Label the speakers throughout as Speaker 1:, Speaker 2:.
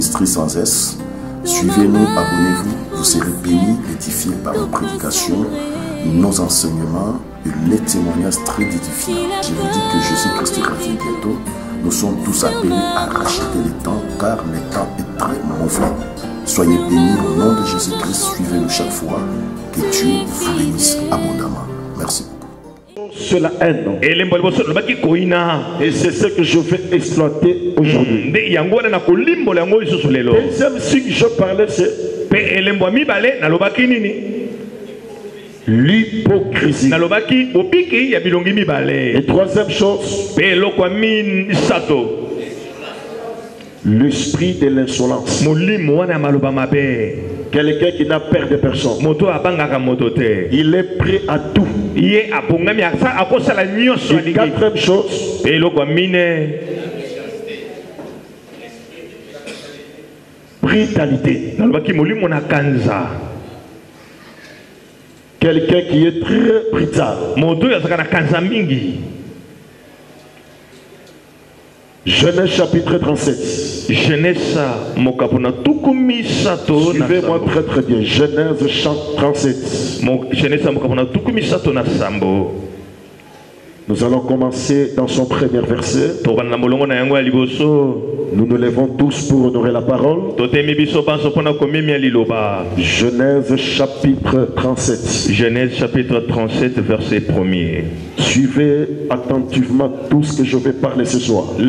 Speaker 1: ministrer sans cesse. Suivez-nous, abonnez-vous, vous serez bénis, édifiés par nos prédications, nos enseignements et les témoignages très édifiants. Je vous dis que Jésus-Christ revient bientôt. Nous sommes tous appelés à racheter les temps, car le temps est très mauvais. Soyez bénis au nom de Jésus-Christ. Suivez-nous chaque fois. Que Dieu vous bénisse abondamment. Merci beaucoup.
Speaker 2: Sur la haine. Et c'est ce que je vais exploiter aujourd'hui. Deuxième signe que je parlais, c'est l'hypocrisie. Et troisième chose, l'esprit de l'insolence. Quelqu'un qui n'a peur de personne. Il est prêt à tout. Et quatrième chose, brutalité. Quelqu'un qui est très brutal. Genèse chapitre 37. Suivez-moi très très bien. Genèse chapitre 37. Nous allons commencer dans son premier verset. Nous nous levons tous pour honorer la parole. Genèse chapitre 37.
Speaker 3: Genèse chapitre 37, verset 1er.
Speaker 2: Suivez attentivement tout ce que je vais parler ce soir. Je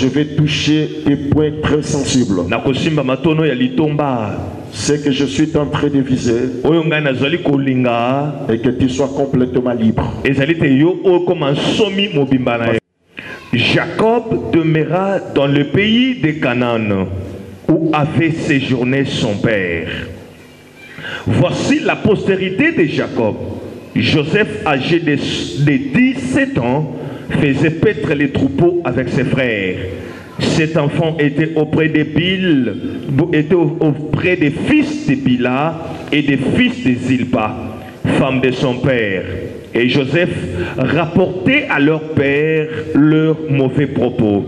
Speaker 2: vais toucher des points très sensibles. C'est que je suis en train de viser et que tu sois complètement libre.
Speaker 3: Jacob demeura dans le pays de Canaan où avait séjourné son père. Voici la postérité de Jacob. Joseph, âgé de 17 ans, faisait paître les troupeaux avec ses frères. Cet enfant était auprès des fils de Bila et des fils de Zilpa, femme de son père. Et Joseph rapportait à leur père leurs mauvais propos.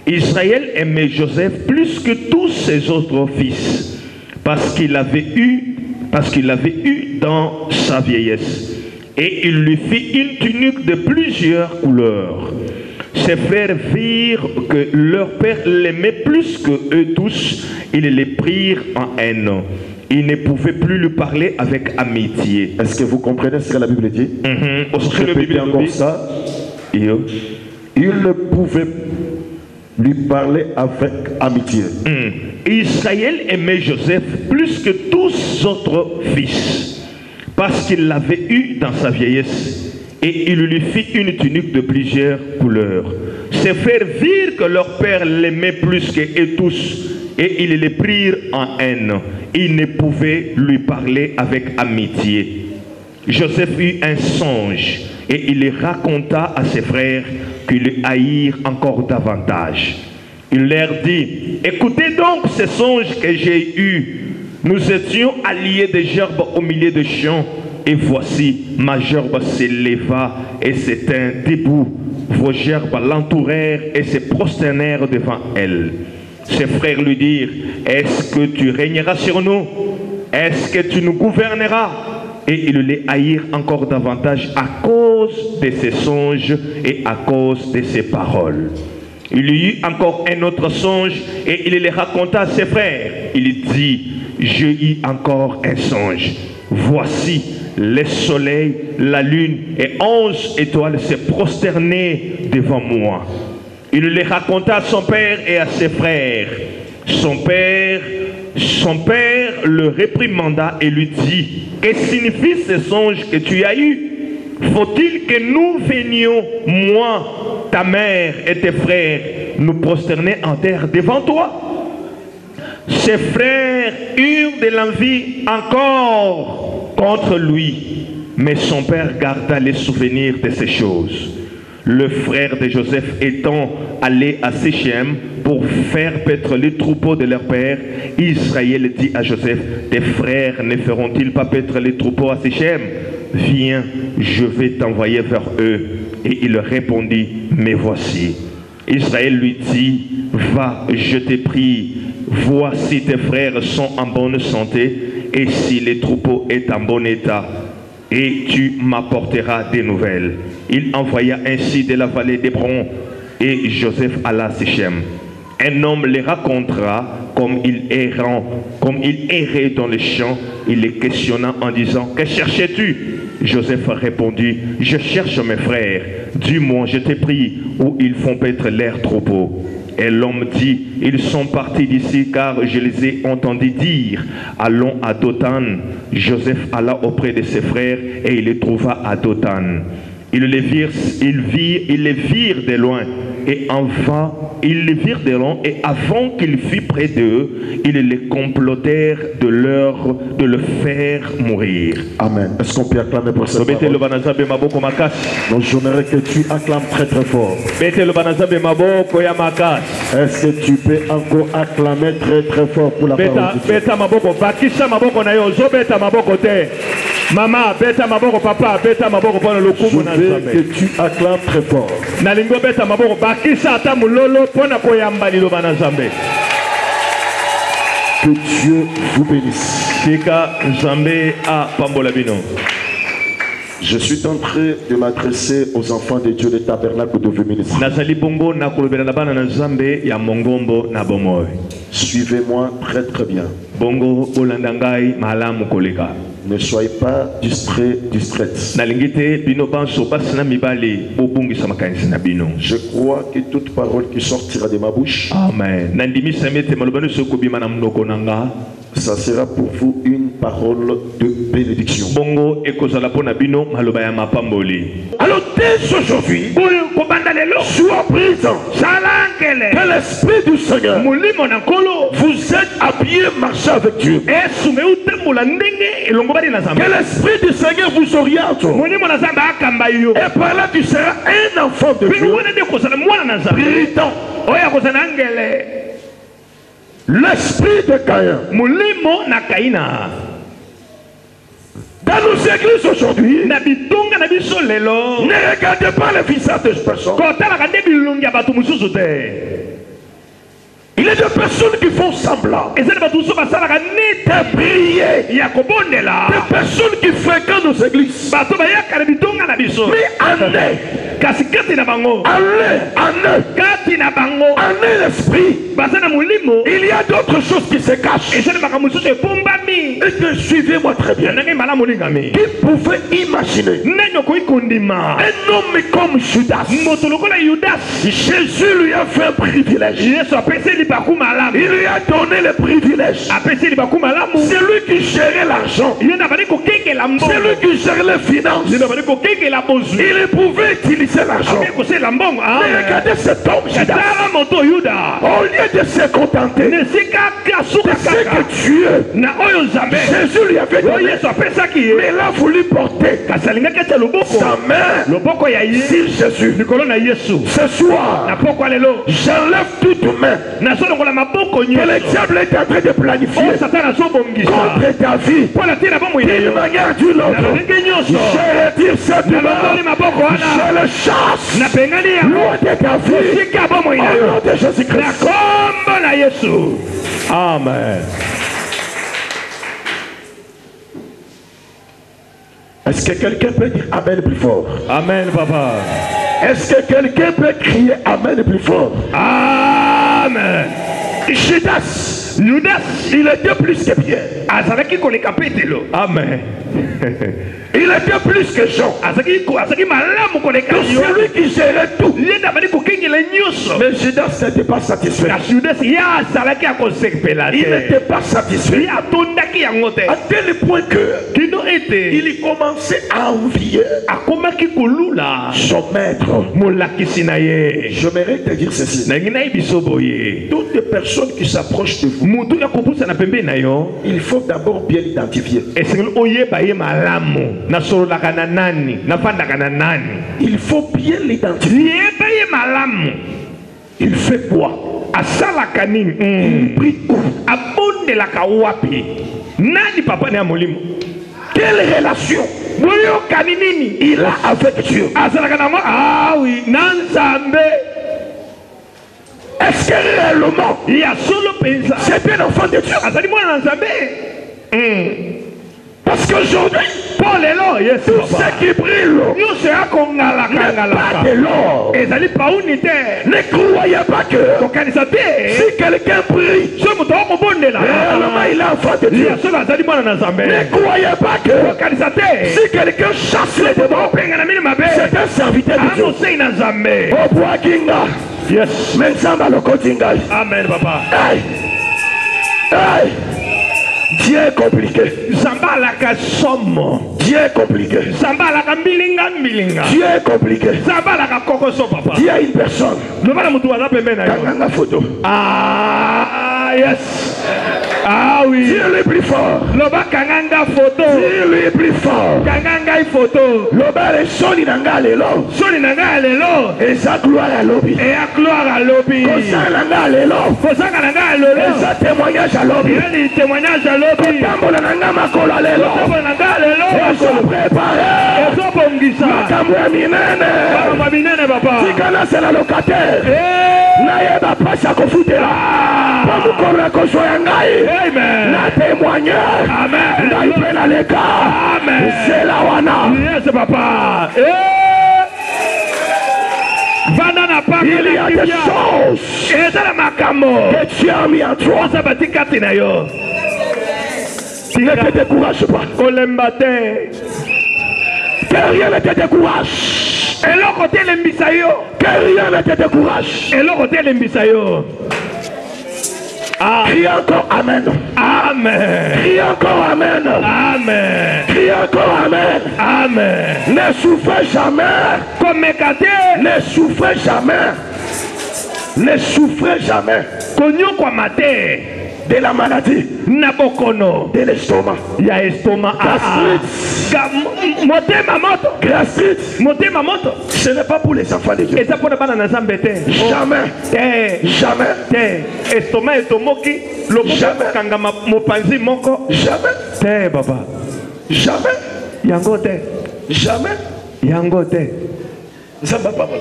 Speaker 3: Israël aimait Joseph plus que tous ses autres fils, parce qu'il l'avait eu dans sa vieillesse. Et il lui fit une tunique de plusieurs couleurs. Ses frères virent que leur père l'aimait plus que eux tous. Ils les prirent en haine. Ils ne pouvaient plus lui parler avec amitié.
Speaker 2: Est-ce que vous comprenez ce que la Bible dit? Répétez encore ça. Il ne pouvait lui parler avec amitié.
Speaker 3: Israël aimait Joseph plus que tous ses autres fils, parce qu'il l'avait eu dans sa vieillesse. Et il lui fit une tunique de plusieurs couleurs. Ses frères virent que leur père l'aimait plus qu'eux tous, et ils les prirent en haine. Ils ne pouvaient lui parler avec amitié. Joseph eut un songe, et il les raconta à ses frères, qui le haïrent encore davantage. Il leur dit: écoutez donc ce songe que j'ai eu. Nous étions alliés de gerbes au milieu des champs. Et voici, ma gerbe s'éleva et se tint debout. Vos gerbes l'entourèrent et se prosternèrent devant elle. Ses frères lui dirent: est-ce que tu régneras sur nous? Est-ce que tu nous gouverneras? Et ils les haïrent encore davantage à cause de ses songes et à cause de ses paroles. Il y eut encore un autre songe et il les raconta à ses frères. Il dit: j'ai eu encore un songe. Voici, le soleil, la lune et 11 étoiles se prosternaient devant moi. Il les raconta à son père et à ses frères. Son père le réprimanda et lui dit: que signifie ce songe que tu as eu? Faut-il que nous venions, moi, ta mère et tes frères, nous prosterner en terre devant toi? Ses frères eurent de l'envie encore contre lui, mais son père garda les souvenirs de ces choses. Le frère de Joseph étant allé à Séchem pour faire paître les troupeaux de leur père, Israël dit à Joseph: tes frères ne feront-ils pas paître les troupeaux à Séchem? Viens, je vais t'envoyer vers eux. Et il répondit: me voici. Israël lui dit, va, je t'ai pris, vois si tes frères sont en bonne santé et si les troupeaux est en bon état, et tu m'apporteras des nouvelles. Il envoya ainsi de la vallée d'Hébron, et Joseph alla à Sichem. Un homme les racontera comme il errait dans les champs. Il les questionna en disant, que cherchais-tu? Joseph répondit, je cherche mes frères. Dis-moi, je t'ai pris, où ils font paître leurs troupeaux. Et l'homme dit, ils sont partis d'ici car je les ai entendus dire, allons à Dothan. Joseph alla auprès de ses frères et il les trouva à Dothan. Ils les virent de loin et avant qu'il fût près d'eux, ils les complotèrent de le faire mourir.
Speaker 2: Amen. Est-ce qu'on peut acclamer pour cette parole? Donc j'aimerais que tu acclames très très fort. Est-ce que tu peux encore acclamer très très fort pour la parole de Dieu?
Speaker 3: Maman, beta maboko papa, beta maboko pour le coup.
Speaker 2: Je veux que tu acclames très fort.
Speaker 3: Nalingo beta maboko bakisa ata mulolo pona koyamba lilo bana Nzambe.
Speaker 2: Que Dieu vous bénisse.
Speaker 3: Kika Nzambe a pambola bino.
Speaker 2: Je suis en train de m'adresser aux enfants de Dieu des tabernacles de vos ministres.
Speaker 3: Nazali bongo na kolobela na bana Nzambe ya mongombo na bomoy.
Speaker 2: Suivez-moi très très bien.
Speaker 3: Bongo olandangai malamu koleka.
Speaker 2: Ne soyez pas distraites. Je crois que toute parole qui sortira de ma bouche,
Speaker 3: amen,
Speaker 2: ça sera pour vous une parole de bénédiction. Alors dès aujourd'hui, sois présent que l'Esprit du Seigneur vous aide à bien marcher avec Dieu. Que l'Esprit du Seigneur vous oriente. Et par là tu seras un enfant de Dieu. Brillant. L'esprit de Caïn. Dans nos églises aujourd'hui, ne regardez pas le visage de personnes. Il y a des personnes qui font semblant de prier. Il y a des personnes qui fréquentent nos églises. Mais en l'esprit, il y a d'autres choses qui se cachent. Et que suivez-moi très bien. Qui pouvait imaginer un homme comme Judas? Jésus lui a fait un privilège. Il lui a donné le privilège. C'est lui qui gérait l'argent. C'est lui qui gérait les finances. Il pouvait utiliser l'argent. Mais regardez cet homme Judas. Au lieu de se contenter de ce que Dieu, Jésus lui avait donné, mais il a voulu porter sa main sur Jésus. Ce soir, j'enlève toute main que le diable est en train de planifier contre ta vie d'une manière ou d'une autre. Je retire cette main, je le chasse loin de ta vie au nom de Jésus-Christ.
Speaker 3: Amen.
Speaker 2: Est-ce que quelqu'un peut dire Amen plus fort?
Speaker 3: Amen, papa.
Speaker 2: Est-ce que quelqu'un peut crier Amen plus fort?
Speaker 3: Amen.
Speaker 2: Judas, il était plus que Pierre.
Speaker 3: Amen.
Speaker 2: Il était plus que Jean. C'est celui qui gérait tout. Mais Judas n'était pas satisfait. Il n'était pas satisfait. À tel point que il commençait à envier son maître. J'aimerais te dire ceci. Toutes les personnes qui s'approchent de vous, il faut d'abord bien l'identifier. Il faut bien l'identifier. Il fait quoi? Il prie où? Quelle relation il a avec Dieu? Est-ce que réellement
Speaker 3: il y a solo pensa
Speaker 2: c'est un enfant de Dieu?
Speaker 3: azali mwana nzambe
Speaker 2: Parce qu'aujourd'hui,
Speaker 3: pour les lois, yes,
Speaker 2: tout ce qui brille
Speaker 3: nous sera qu'on a la
Speaker 2: pas de l'or.
Speaker 3: et zali pa unité
Speaker 2: Ne croyez pas que si quelqu'un prie, réellement il est enfant de Dieu. Ne croyez pas que si quelqu'un chasse les démons, c'est un serviteur de Dieu. Au bois Kinga,
Speaker 3: yes,
Speaker 2: mais ça va le Kotinga.
Speaker 3: amen papa.
Speaker 2: Aïe, aïe. Dieu est compliqué.
Speaker 3: Zamba la ka somo.
Speaker 2: Dieu est compliqué.
Speaker 3: Zamba la ka mbilinga.
Speaker 2: Dieu est compliqué.
Speaker 3: Zamba la ka kokoso papa.
Speaker 2: Dieu a une personne.
Speaker 3: Le bala mutu wala pembe na yo.
Speaker 2: Kanganga photo.
Speaker 3: Ah yes. Ah oui.
Speaker 2: Dieu est plus fort.
Speaker 3: Le ba kanganga photo.
Speaker 2: Dieu est plus fort.
Speaker 3: Kanganga photo.
Speaker 2: Le ba le soni nanga lelo.
Speaker 3: Soni nanga lelo.
Speaker 2: Et sa gloire à lobby.
Speaker 3: Et à gloire à lobby.
Speaker 2: Kosa nanga lelo.
Speaker 3: Kosa nanga lelo.
Speaker 2: Et sa témoignage à lobby.
Speaker 3: Il témoignage à lobby.
Speaker 2: Tambola nanga makola lelo.
Speaker 3: Tambola nanga lelo.
Speaker 2: Et sa préparé.
Speaker 3: Et so bongisa.
Speaker 2: Makambo ya minene.
Speaker 3: Makambo minene papa.
Speaker 2: Tikana c'est la locataire. Naye ba pasa kofutela. Pamukora koso ya ngai.
Speaker 3: Amen.
Speaker 2: Na témoignage.
Speaker 3: Amen.
Speaker 2: Ngai pena leka.
Speaker 3: Amen.
Speaker 2: C'est la wana.
Speaker 3: Yes papa.
Speaker 2: Il y a des choses
Speaker 3: que
Speaker 2: Dieu a mis en toi. Ne te décourage pas. Que rien ne te décourage. Que rien ne te décourage. Crie encore Amen.
Speaker 3: Amen.
Speaker 2: Crie encore Amen.
Speaker 3: Amen.
Speaker 2: Crie encore Amen.
Speaker 3: Amen.
Speaker 2: Ne souffrez jamais. Ne souffrez jamais. Ne souffrez jamais de la maladie, de l'estomac, gastrite. Ce n'est pas pour les enfants de Dieu. Jamais. Jamais.
Speaker 3: Estomac etomoki
Speaker 2: Jamais.
Speaker 3: kangama mopanzi moko
Speaker 2: Jamais.
Speaker 3: te baba
Speaker 2: Jamais.
Speaker 3: yango te
Speaker 2: Jamais.
Speaker 3: yango te
Speaker 2: Zamba papa.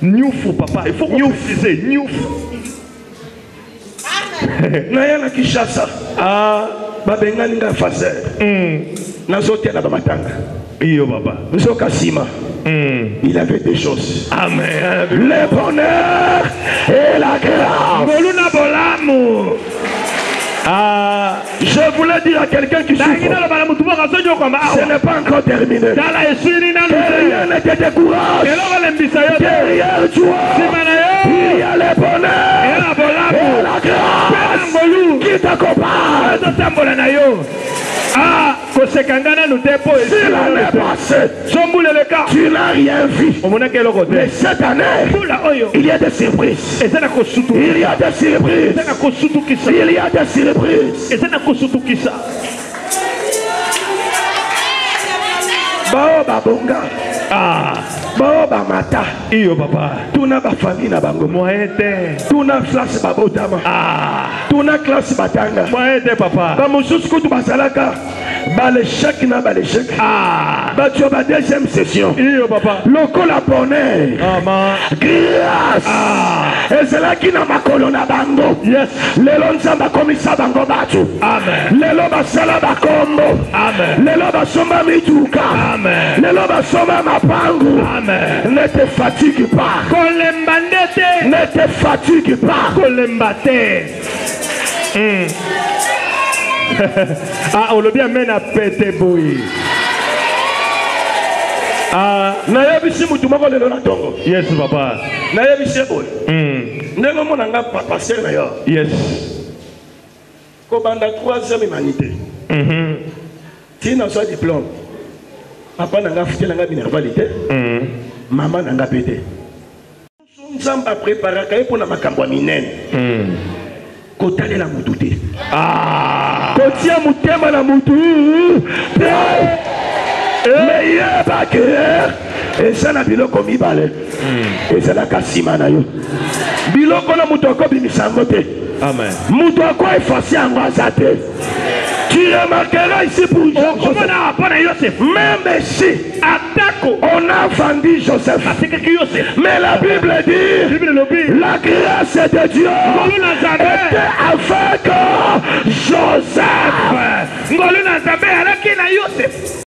Speaker 3: nyufu papa il faut préciser nyufu
Speaker 2: Naya na Kishasa. Babengani nga faser. Nazote na bamatanga.
Speaker 3: iyo baba
Speaker 2: Nzoka sima. Il avait des choses.
Speaker 3: amen
Speaker 2: Le bonheur et la grâce.
Speaker 3: boluna bolamu
Speaker 2: Je voulais dire à quelqu'un qui souffre, ce n'est pas encore terminé. Que rien ne te décourage. Derrière toi, il y a le bonheur et la grâce qui t'accompagne. Si l'année passée, tu n'as rien vu, mais cette année, il y a des surprises. Il y a des surprises. Il y a des surprises. Baoba bonga. Baoba mata.
Speaker 3: iyo papa
Speaker 2: Tuna ba famille na bango.
Speaker 3: moyen te
Speaker 2: Tuna classe babotama. Tuna classe batanga.
Speaker 3: moyen te papa
Speaker 2: Ba mususu kutu basalaka. Ba l'échec na ba l'échec. Ba tu ba deuxième session.
Speaker 3: iyo papa
Speaker 2: Loko la bonheur. Grâce. Et c'est là qui n'a ma colonne à bango.
Speaker 3: yes
Speaker 2: Lelo nzamba komisa bango batu.
Speaker 3: amen
Speaker 2: Lelo basala bakombo.
Speaker 3: amen
Speaker 2: Lelo basomba mituka.
Speaker 3: amen
Speaker 2: Lelo basomba mapangu.
Speaker 3: amen
Speaker 2: Ne te fatigue pas.
Speaker 3: kolemba ndete
Speaker 2: Ne te fatigue pas.
Speaker 3: kolemba te olobi amen apete boyi
Speaker 2: Nayebisi mutu moko lelo na tongo.
Speaker 3: yes papa
Speaker 2: Nayebisi boy. Ndenge mona nga pasteur na yo.
Speaker 3: yes
Speaker 2: Ko banda 3e humanité. Tina so diplôme. Papa nanga fitela nga minervalité. Maman nanga pété. Nzamba prépara kay pour na makambo minene. Kotalela mutu te. Kotia mutema na mutu. Mais yeba que et ça na biloko mibale. Et ça la kasima na yo. Biloko na mutu ko bimisango te.
Speaker 3: amen
Speaker 2: Mutu ko effacer ango azate. Tu remarquera ici pour Joseph. Même si on a vendu Joseph, mais la Bible dit la grâce de Dieu était avec Joseph.